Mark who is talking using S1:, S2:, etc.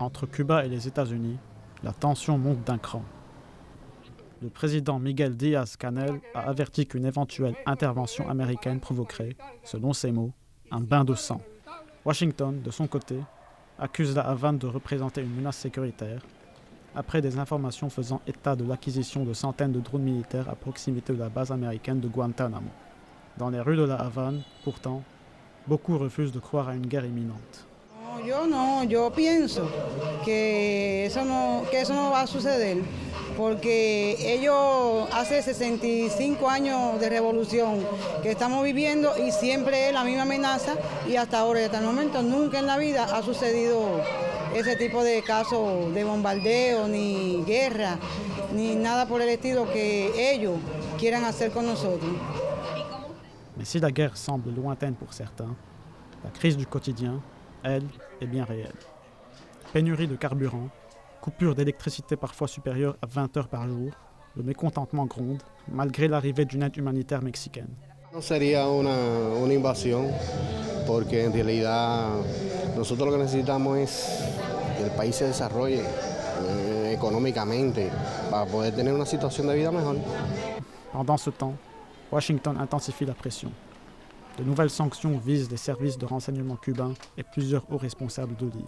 S1: Entre Cuba et les États-Unis, la tension monte d'un cran. Le président Miguel Díaz-Canel a averti qu'une éventuelle intervention américaine provoquerait, selon ses mots, un bain de sang. Washington, de son côté, accuse la Havane de représenter une menace sécuritaire, après des informations faisant état de l'acquisition de centaines de drones militaires à proximité de la base américaine de Guantánamo. Dans les rues de la Havane, pourtant, beaucoup refusent de croire à une guerre imminente.
S2: Yo pienso que eso no va a suceder, porque ellos hace 65 años de revolución que estamos viviendo y siempre es la misma amenaza y hasta ahora, hasta el momento, nunca en la vida ha sucedido ese tipo de casos de bombardeo, ni guerra, ni nada por el estilo que ellos quieran hacer con nosotros.
S1: Mais si la guerre semble lointaine pour certains, la crise du quotidien, elle, est bien réelle. Pénurie de carburant, coupure d'électricité parfois supérieure à 20 heures par jour, le mécontentement gronde, malgré l'arrivée d'une aide humanitaire mexicaine.
S3: No sería una invasión, porque en realidad nosotros lo que necesitamos es que el país se desarrolle económicamente para poder tener una situación de vida mejor.
S1: Pendant ce temps, Washington intensifie la pression. De nouvelles sanctions visent les services de renseignement cubains et plusieurs hauts responsables de l'île.